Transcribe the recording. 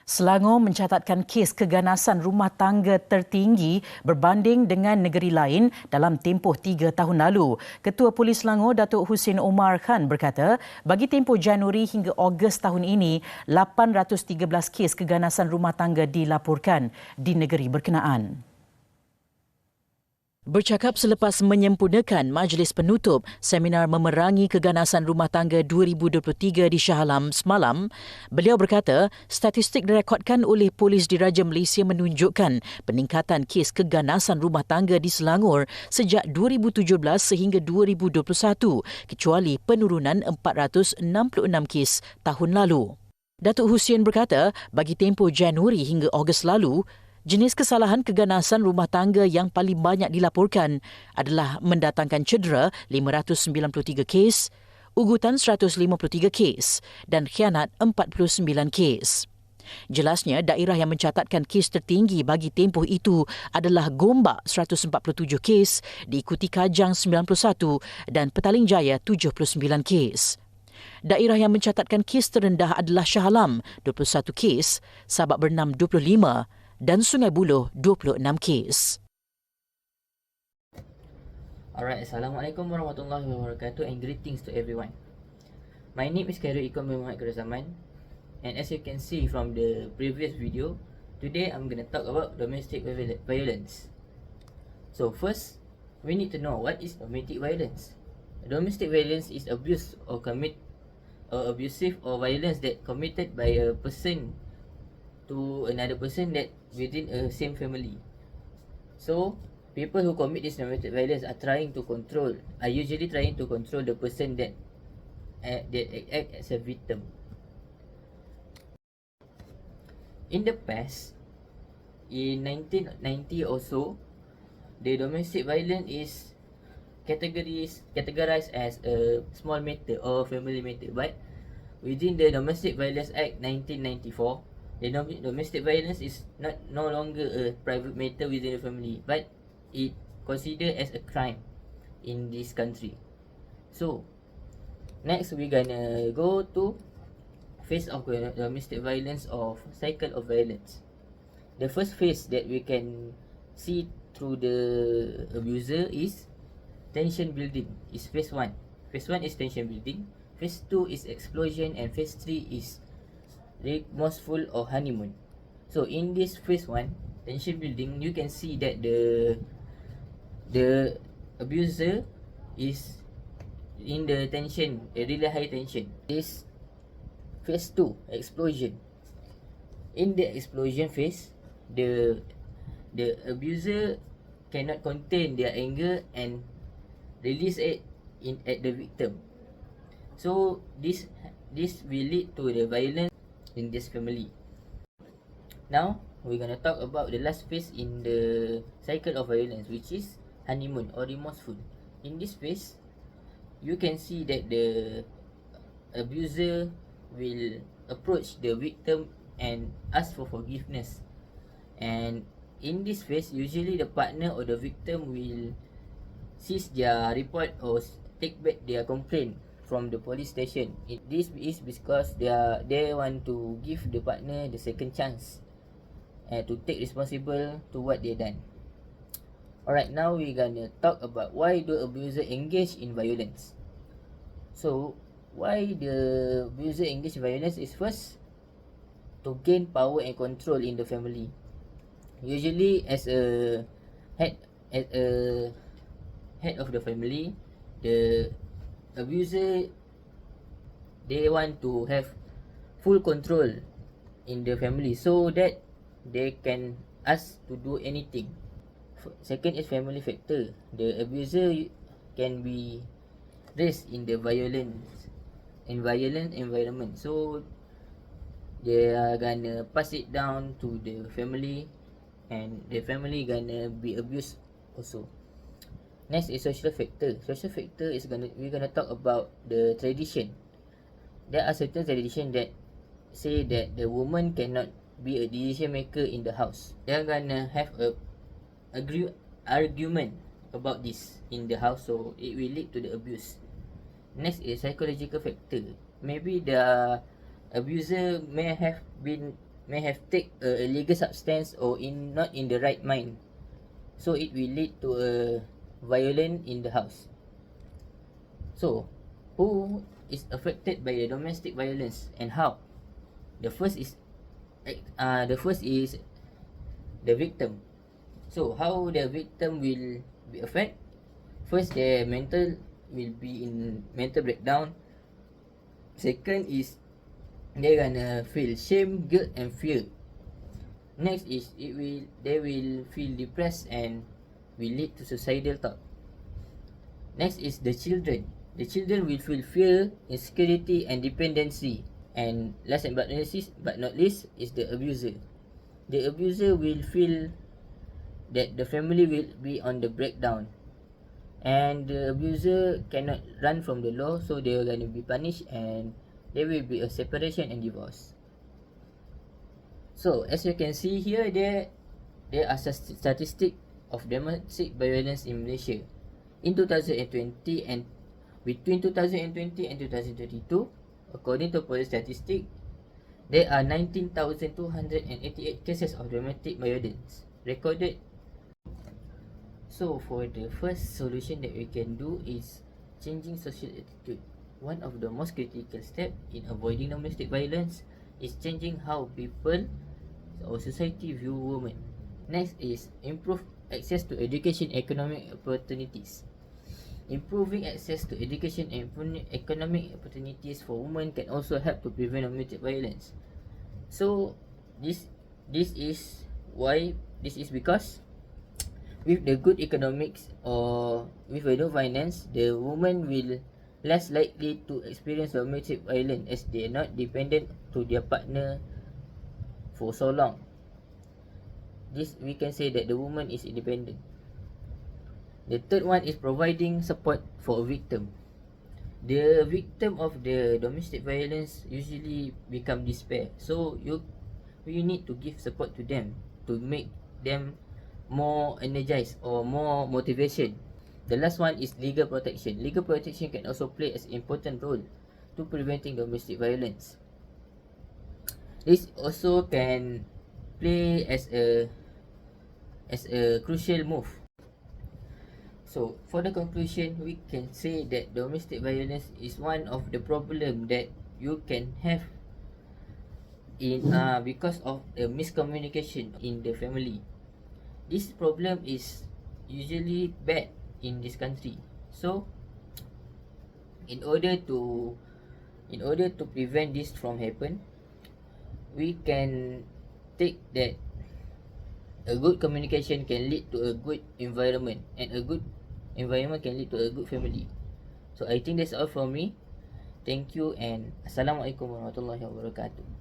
Selangor mencatatkan kes keganasan rumah tangga tertinggi berbanding dengan negeri lain dalam tempoh 3 tahun lalu. Ketua Polis Selangor, Datuk Husin Omar Khan berkata, bagi tempoh Januari hingga Ogos tahun ini, 813 kes keganasan rumah tangga dilaporkan di negeri berkenaan. Bercakap selepas menyempurnakan majlis penutup seminar memerangi keganasan rumah tangga 2023 di Shah Alam semalam, beliau berkata statistik direkodkan oleh Polis Diraja Malaysia menunjukkan peningkatan kes keganasan rumah tangga di Selangor sejak 2017 sehingga 2021 kecuali penurunan 466 kes tahun lalu. Datuk Husin berkata bagi tempoh Januari hingga Ogos lalu, jenis kesalahan keganasan rumah tangga yang paling banyak dilaporkan adalah mendatangkan cedera 593 kes, ugutan 153 kes dan khianat 49 kes. Jelasnya, daerah yang mencatatkan kes tertinggi bagi tempoh itu adalah Gombak 147 kes, diikuti Kajang 91 dan Petaling Jaya 79 kes. Daerah yang mencatatkan kes terendah adalah Shah Alam 21 kes, Sabak Bernam 25 dan Sungai Buloh 26 kes. Alright, Assalamualaikum warahmatullahi wabarakatuh and greetings to everyone. My name is Khairul Ikon Muhammad Kerazaman, and as you can see from the previous video, today I'm going to talk about domestic violence. So first, we need to know what is domestic violence. Domestic violence is abuse or abusive or violence that committed by a person to another person that within a same family. So people who commit this domestic violence are usually trying to control the person that act as a victim. In the past, in 1990 or so, the domestic violence is categorized as a small matter or family matter, but within the Domestic Violence Act 1994, the domestic violence is no longer a private matter within the family, but it considered as a crime in this country. So next we're gonna go to phase of domestic violence of cycle of violence. The first phase that we can see through the abuser is tension building. Is phase 1. Phase 1 is tension building, phase 2 is explosion, and phase 3 is remorseful or honeymoon. So in this phase 1, tension building, you can see that the abuser is in the tension, a really high tension. This phase 2, explosion. In the explosion phase, the abuser cannot contain their anger and release it at the victim. So this will lead to the violence in this family. Now we're gonna talk about the last phase in the cycle of violence, which is honeymoon or remorseful. In this phase, you can see that the abuser will approach the victim and ask for forgiveness. And in this phase, usually the partner or the victim will cease their report or take back their complaint from the police station. This is because they want to give the partner the second chance to take responsible to what they done. Alright, now we're gonna talk about why the abuser engage in violence. So why the abuser engage in violence is first to gain power and control in the family. Usually as a head of the family, the abuser, they want to have full control in the family so that they can ask to do anything. Second is family factor. The abuser can be raised in the violent environment, so they are gonna pass it down to the family, and the family gonna be abused also. Next is social factor. Social factor is we're gonna talk about the tradition. There are certain tradition that say that the woman cannot be a decision maker in the house. They are gonna have a argument about this in the house, so it will lead to the abuse. Next is psychological factor. Maybe the abuser may have been may have take a illegal substance or not in the right mind, so it will lead to a violence in the house. So, who is affected by the domestic violence and how? The first is the victim. So, how the victim will be affected? First, their mental will be in mental breakdown. Second is they gonna feel shame, guilt, and fear. Next is they will feel depressed and will lead to suicidal thought. Next is the children. The children will feel fear, insecurity, and dependency. And last but not least is the abuser. The abuser will feel that the family will be on the breakdown, and the abuser cannot run from the law, so they are going to be punished, and there will be a separation and divorce. So as you can see here, there are statistics of domestic violence in Malaysia in 2020, and between 2020 and 2022, according to police statistics, there are 19,288 cases of domestic violence recorded. So for the first solution that we can do is changing social attitude. One of the most critical steps in avoiding domestic violence is changing how people or society view women. Next is improve access to education, economic opportunities. Improving access to education and economic opportunities for women can also help to prevent domestic violence. So this is because with the good economics or with a no finance, the woman will less likely to experience domestic violence as they are not dependent to their partner for so long. This we can say that the woman is independent. The third one is providing support for a victim. The victim of the domestic violence usually become despair. So you need to give support to them to make them more energized or more motivation. The last one is legal protection. Legal protection can also play an important role to preventing domestic violence. This also can play as a crucial move. So for the conclusion, we can say that domestic violence is one of the problem that you can have in because of the miscommunication in the family. This problem is usually bad in this country. So in order to prevent this from happen, we can take that a good communication can lead to a good environment, and a good environment can lead to a good family. So I think that's all from me. Thank you, and Assalamualaikum warahmatullahi wabarakatuh.